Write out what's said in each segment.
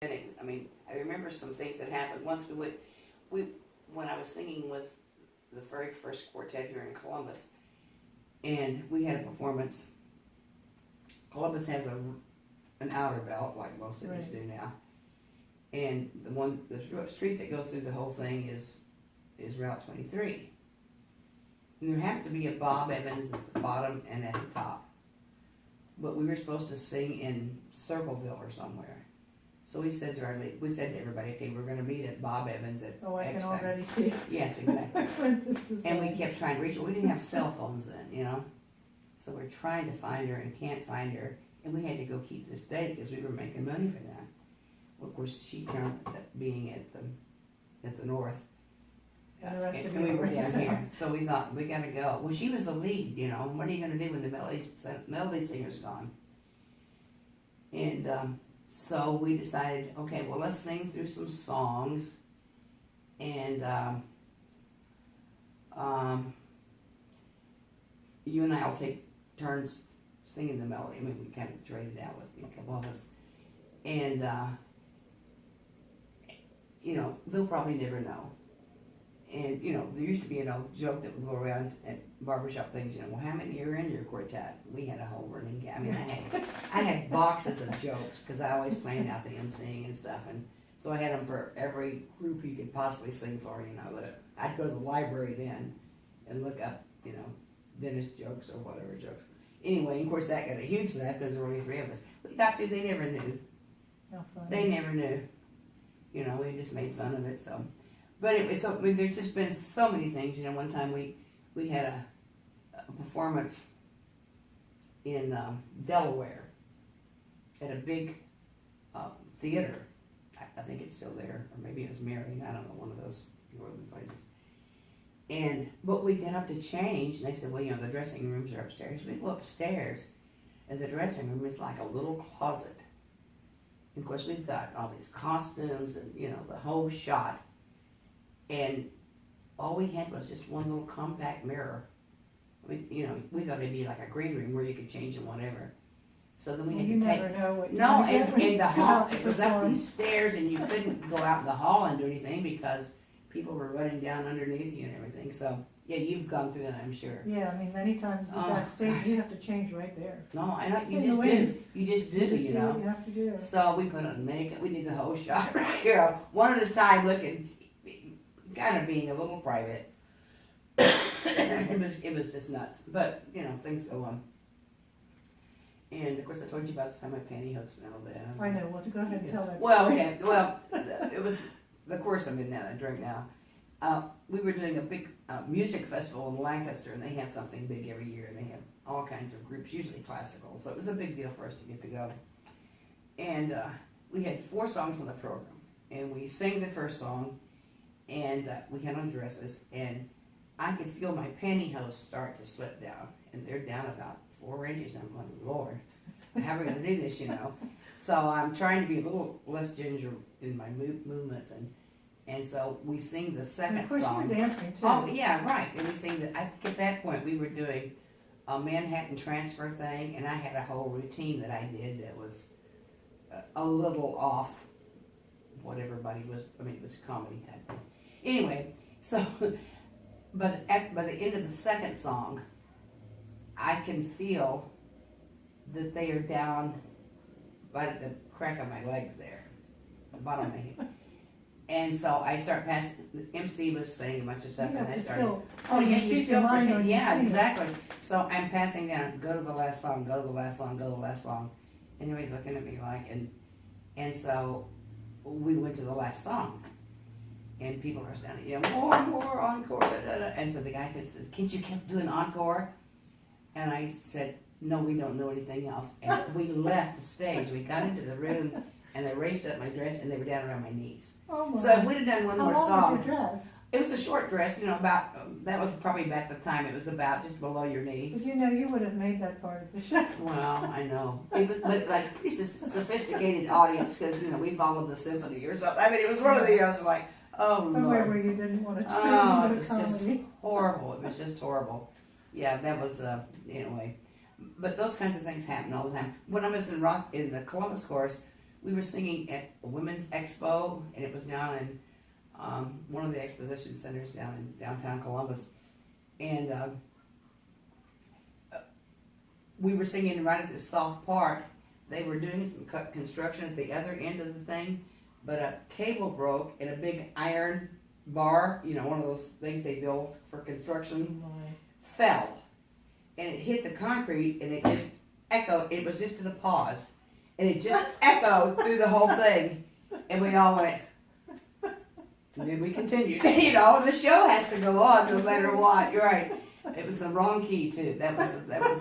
I mean, I remember some things that happened. Once when I was singing with the very first quartet here in Columbus, and we had a performance. Columbus has an outer belt, like most cities do now, and the street that goes through the whole thing is Route 23. And there happened to be a Bob Evans at the bottom and at the top, but we were supposed to sing in Circleville or somewhere. So we said to everybody, okay, we're going to meet at Bob Evans at Oh, I X can time. already see. Yes, exactly. And we going. kept trying to reach her. We didn't have cell phones then, you know. So we're trying to find her and can't find her. And we had to go keep this date because we were making money for that. Well, of course, she turned up being at the north. And the rest of And we you were were down south. here. So we thought, we got to go. Well, she was the lead, you know. What are you going to do when the melody singer's gone? And so we decided, okay, well, let's sing through some songs. And you and I will take turns singing the melody. I mean, we kind of traded out with a couple of us. And, you know, they'll probably never know. And, you know, there used to be an old joke that would go around at barbershop things, you know, well, how many are in your quartet? We had a whole running game. I mean, I had boxes of jokes because I always planned out the emceeing and stuff. And so I had them for every group you could possibly sing for, you know. I'd go to the library then and look up, you know, dentist jokes or whatever jokes. Anyway, of course, that got a huge laugh because there were only three of us. We got through, they never knew. How funny. They never knew. You know, we just made fun of it, so. But it was so, I mean, there's just been so many things. You know, one time we had a performance in Delaware at a big theater. I think it's still there, or maybe it was Marion. I don't know, one of those northern places. But we get up to change, and they said, well, you know, the dressing rooms are upstairs. We go upstairs, and the dressing room is like a little closet. And of course, we've got all these costumes and, you know, the whole shot. And all we had was just one little compact mirror. I mean, you know, we thought it'd be like a green room where you could change and whatever. So then we had You to never know what you're no, gonna get when and you the go hall, out to it was up perform. these stairs, and you couldn't go out in the hall and do anything because people were running down underneath you and everything. So, yeah, you've gone through that, I'm sure. Yeah, I mean, many times Oh, backstage gosh. you have to change right there. No, I know, you In just the do. ways. You just do, You just you do know. what you have to do. So we put on makeup, we did the whole shot right here, one at a time, looking, kind of being a little private. It was just nuts, but you know, things go on. And of course, I told you about the time my pantyhose smelled bad. I know, well, to go ahead and tell that Well, story. okay, well, it was the course I'm in now, I drink now. We were doing a big music festival in Lancaster, and they have something big every year, and they have all kinds of groups, usually classical, so it was a big deal for us to get to go. And we had 4 songs on the program, and we sang the first song, and we had on dresses, and I could feel my pantyhose start to slip down, and they're down about 4 inches, and I'm going, Lord, how are we going to do this, you know? So I'm trying to be a little less ginger in my movements, and so we sing the And second of course song. you were dancing too. Oh, yeah, right, and we sing I think at that point we were doing a Manhattan transfer thing, and I had a whole routine that I did that was a little off what everybody was, I mean, it was a comedy type thing. Anyway, so, but by the end of the second song, I can feel that they are down by the crack of my legs there, the bottom of my head. And so I start passing, the MC was saying a bunch of stuff, You and have I to started, still, oh yeah, you keep still your mind pretend, on yeah, your singing. exactly. So I'm passing down, go to the last song, go to the last song, go to the last song. And everybody's looking at me like, and so we went to the last song. And people are standing, you know, more, encore, da, da, da. And so the guy says, can't you keep doing encore? And I said, no, we don't know anything else. And we left the stage. We got into the room, and I raised up my dress, and they were down around my knees. Oh my. So if we'd have done one How more long song, was your dress? it was a short dress, you know, about, that was probably back the time, it was about just below your knee. Because you know you would have made that part of the show. Well, I know. It was, but like a pretty sophisticated audience, because, you know, we followed the symphony or something. I mean, it was one of the, I was like, oh, Somewhere Lord. where you didn't want to turn Oh, it into a was just comedy. horrible. It was just horrible. Yeah, that was, anyway. But those kinds of things happen all the time. When I was in the Columbus course, we were singing at a women's expo, and it was down in one of the exposition centers down in downtown Columbus. And we were singing right at this soft part. They were doing some construction at the other end of the thing, but a cable broke and a big iron bar, you know, one of those things they build for construction, fell. And it hit the concrete and it just echoed. It was just at a pause. And it just echoed through the whole thing. And we all went, and then we continued. You know, the show has to go on no matter what. You're right. It was the wrong key too. That was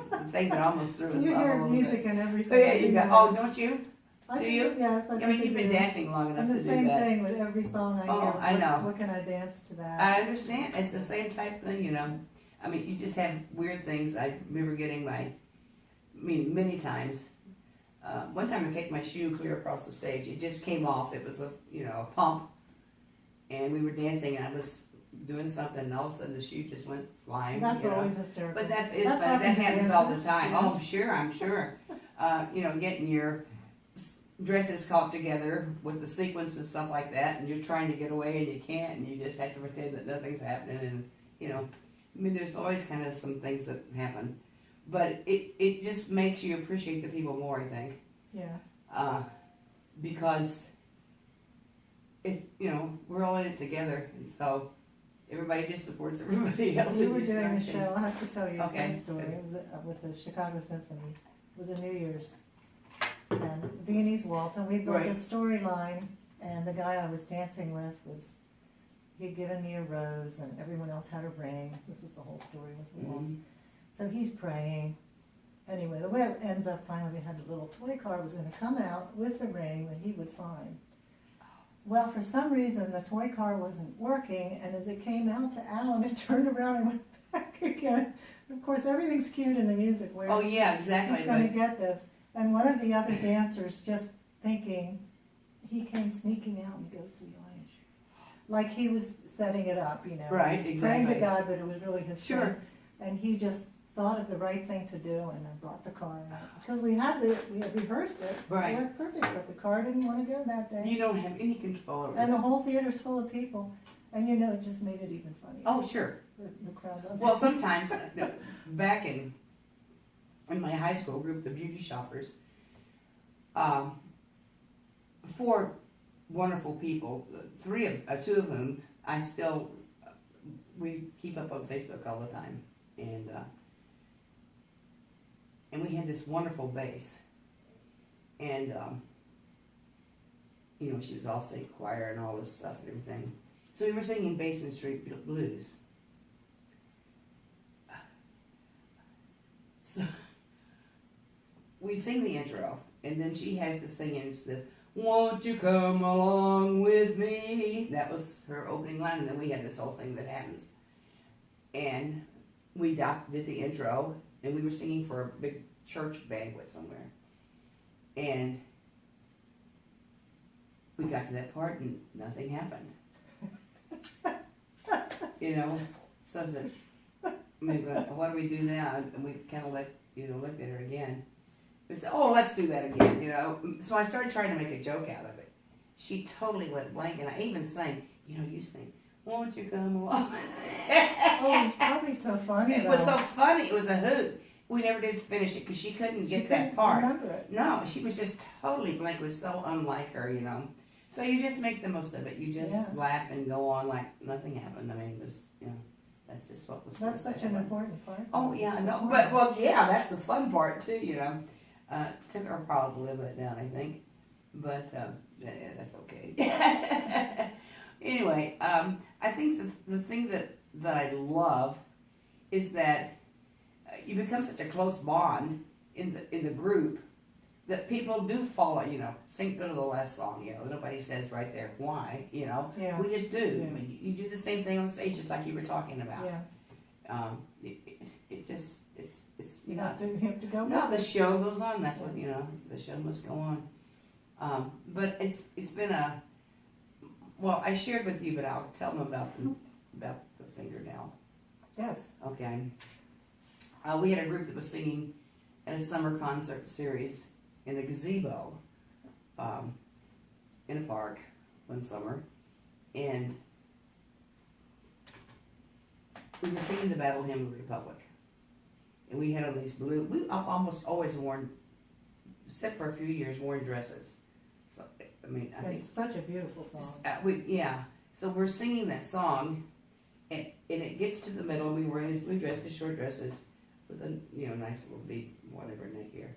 the thing that almost threw us off You a hear little music bit. and everything. Oh yeah, you got. Oh, don't you? I Do do, you? yes, I mean, you've been dancing long enough And to the do same that. thing with every song I Oh, hear. I know. What can I dance to that? I understand. It's the same type thing, you know. I mean, you just have weird things. I remember getting many times. One time I kicked my shoe clear across the stage. It just came off. It was a pump, and we were dancing, and I was doing something, and all of a sudden the shoe just went flying. That's always hysterical. But it's funny. happened That to happens all the dancers, time. yeah. Oh, sure, I'm sure. Getting your dresses caught together with the sequins and stuff like that, and you're trying to get away and you can't, and you just have to pretend that nothing's happening. And there's always kind of some things that happen, but it just makes you appreciate the people more, I think. Yeah. Because it's we're all in it together, and so everybody just supports everybody else. We in were these doing a directions. show. I have to tell you Okay. a story. It was with the Chicago Symphony. It was a New Year's and Viennese waltz, and we built Right. a storyline. And the guy I was dancing with he'd given me a rose, and everyone else had a ring. This is the whole story with the waltz. So he's praying. Anyway, the way it ends up, finally, we had a little toy car was going to come out with the ring that he would find. Well, for some reason, the toy car wasn't working, and as it came out to Alan, it turned around and went back again. Of course, everything's cued in the music where Oh yeah, exactly. he's going to get this. And one of the other dancers, just thinking, he came sneaking out and he goes to the audience. Like he was setting it up, Right, He was praying to exactly. God, but it was really his Sure. friend. And he just thought of the right thing to do, and I brought the car out. Because we had rehearsed it. Right. It worked perfect, but the car didn't want to go that day. You don't have any control over And it. the whole theater's full of people. And it just made it even funnier. Oh sure. The crowd loved Well, it. sometimes back in my high school group, the Beauty Shoppers, 4 wonderful people, two of whom I still we keep up on Facebook all the time, and we had this wonderful bass, and she was all singing choir and all this stuff and everything. So we were singing Basin Street Blues. So we sing the intro, and then she has this thing, and it's this, "Won't you come along with me?" That was her opening line, and then we had this whole thing that happens. And we did the intro, and we were singing for a big church banquet somewhere. And we got to that part, and nothing happened. So I said, what do we do now? And we kind of looked at her again. We said, oh, let's do that again, So I started trying to make a joke out of it. She totally went blank, and I even sang, you sing, "Won't you come along?" Oh, it was probably so funny. It was so funny. It was a hoot. We never did finish it because she couldn't get that part. Remember it. No, she was just totally blank. It was so unlike her, So you just make the most of it. You just laugh and go on like nothing happened. I mean, it was, that's just what was. That's such an important part. Oh yeah, I know. But that's the fun part too. Took her a while to live it down, I think, but that's okay. Anyway, I think the thing that I love is that you become such a close bond in the group that people do follow. Go to the last song. Nobody says right there why. Yeah. We just do. Yeah. I mean, you do the same thing on stage, just like you were talking about. Yeah. It's You have to go. no, with the it. show goes on. That's what the show must go on. But it's been a. Well, I shared with you, but I'll tell them about the fingernail. Yes. Okay. We had a group that was singing at a summer concert series in the gazebo in a park one summer, and we were singing the Battle Hymn of the Republic. And we had on these we've almost always worn, except for a few years, worn dresses. So, I mean, I think. It's such a beautiful song. So we're singing that song, and it gets to the middle, and we were in these blue dresses, short dresses, with a, nice little bead, whatever, neck here.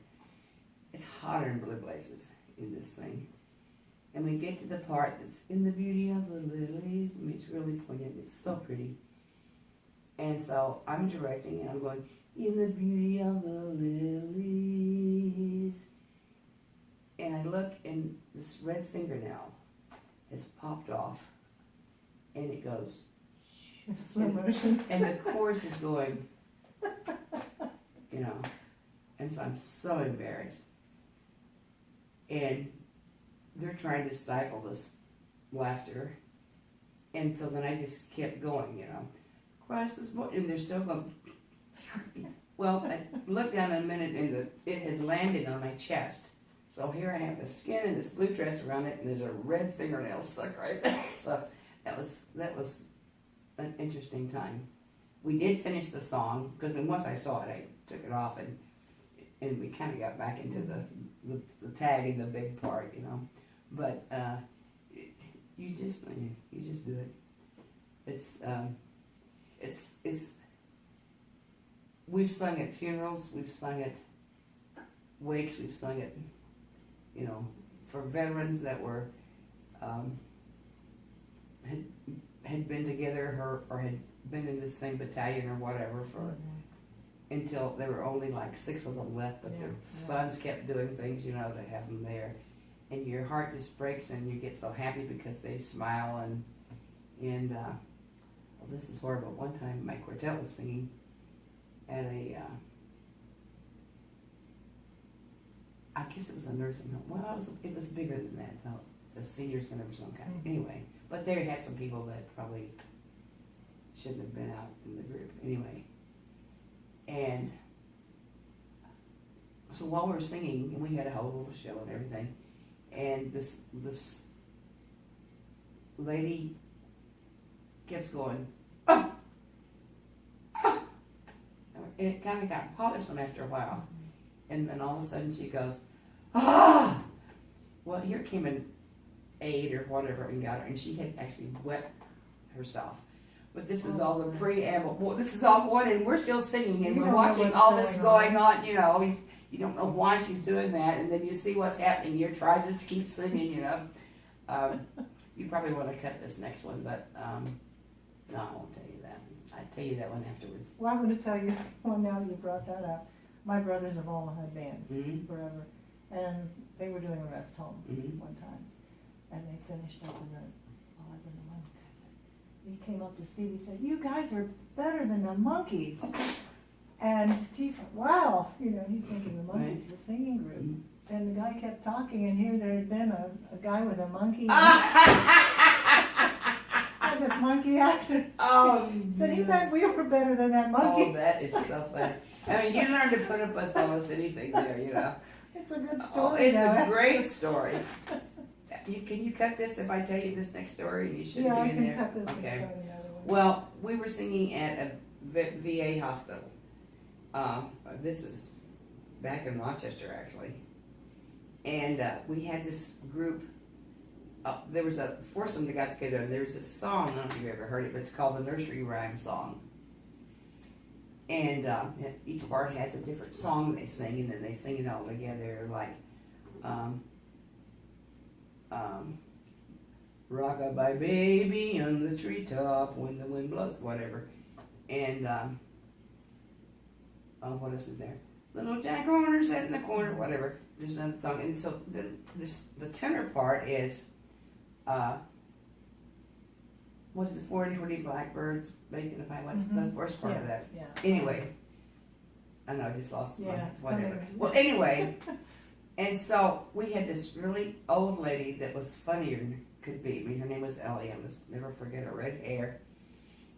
It's hotter in blue blazes in this thing. And we get to the part that's in the beauty of the lilies. I mean, it's really poignant. It's so pretty. And so I'm directing, and I'm going, in the beauty of the lilies. And I look, and this red fingernail has popped off, and it goes, Slow motion. and the chorus is going, and so I'm so embarrassed. And they're trying to stifle this laughter, and so then I just kept going, Christ is born, and they're still going. Well, I looked down in a minute, and it had landed on my chest. So here I have the skin and this blue dress around it, and there's a red fingernail stuck right there. So that was an interesting time. We did finish the song, because once I saw it, I took it off, and we kind of got back into the tag and the big part, But you just do it. It's we've sung at funerals, we've sung at wakes, we've sung it, for veterans that were had been together or had been in the same battalion or whatever for until there were only like 6 of them left, but their sons kept doing things, to have them there, and your heart just breaks, and you get so happy because they smile and well, this is horrible. One time my quartet was singing at I guess it was a nursing home. Well, it was bigger than that, though. The senior center of some kind. Anyway, but they had some people that probably shouldn't have been out in the group. Anyway, and so while we were singing, and we had a whole little show and everything, and this lady kept going, oh! Oh! And it kind of got bothersome after a while. And then all of a sudden she goes, ah! Well, here came an aide or whatever and got her, and she had actually wet herself. But this was all the preamble. Well, this is all going, and we're still singing, and we're watching all this going on. You don't know why she's doing that, and then you see what's happening. You're trying just to keep singing, You probably want to cut this next one, but no, I won't tell you that. I'll tell you that one afterwards. Well, I'm going to tell you one now that you brought that up. My brothers have all had bands forever, and they were doing a rest home one time, and they finished up in the, I was in the one guy said, he came up to Steve, he said, you guys are better than the Monkees. And Steve, wow, he's thinking the Monkees, the singing group. And the guy kept talking, and here there had been a guy with a monkey. And this monkey actor. Oh, said he meant we were better than that monkey. Oh, that is so funny. I mean, you learn to put up with almost anything there, It's a good Oh, story. it's a great story. Can you cut this if I tell you this next story? You shouldn't be in there. Yeah, I can cut this and Okay. start another one. Well, we were singing at a VA hospital. This is back in Rochester, actually. And we had this group. There was a foursome that got together, and there's this song, I don't know if you've ever heard it, but it's called the Nursery Rhyme Song. And each part has a different song they sing, and then they sing it all together, like rock-a-bye baby on the treetop when the wind blows, whatever. And what else is there? Little Jack Horner sat in the corner, whatever. There's another song, and so the tenor part is what is it? 40 blackbirds making a pie. What's the first part of that? Yeah. Anyway, I know I just lost my it's whatever. coming. Well, anyway, and so we had this really old lady that was funnier than could be. I mean, her name was Ellie. I must never forget her red hair.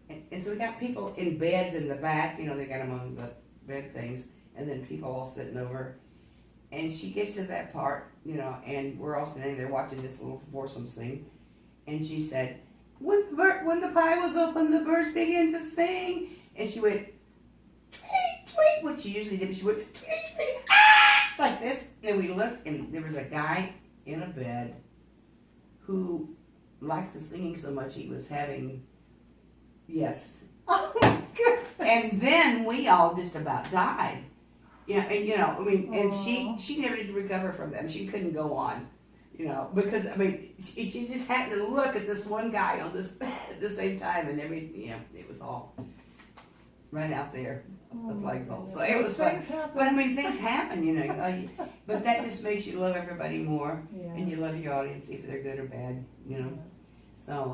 And so we got people in beds in the back. They got them on the bed things, and then people all sitting over. and she gets to that part, you know, and we're all standing there watching this little foursome sing, and she said, when the pie was open, the birds began to sing, and she went, tweet, tweet, what she usually did, she went, tweet, tweet, ah, like this, and we looked, and there was a guy in a bed who liked the singing so much he was having, yes. Oh my goodness. And then we all just about died. I mean, and Aw. she never did recover from that. She couldn't go on, you know, because, I mean, she just happened to look at this one guy on this at the same time, and everything, you know, it was all right out there, the flagpole. So it was fun. Things happen. But, I mean, things happen, you know. But that just makes you love everybody more, Yeah. and you love your audience, if they're good or bad, you know. So,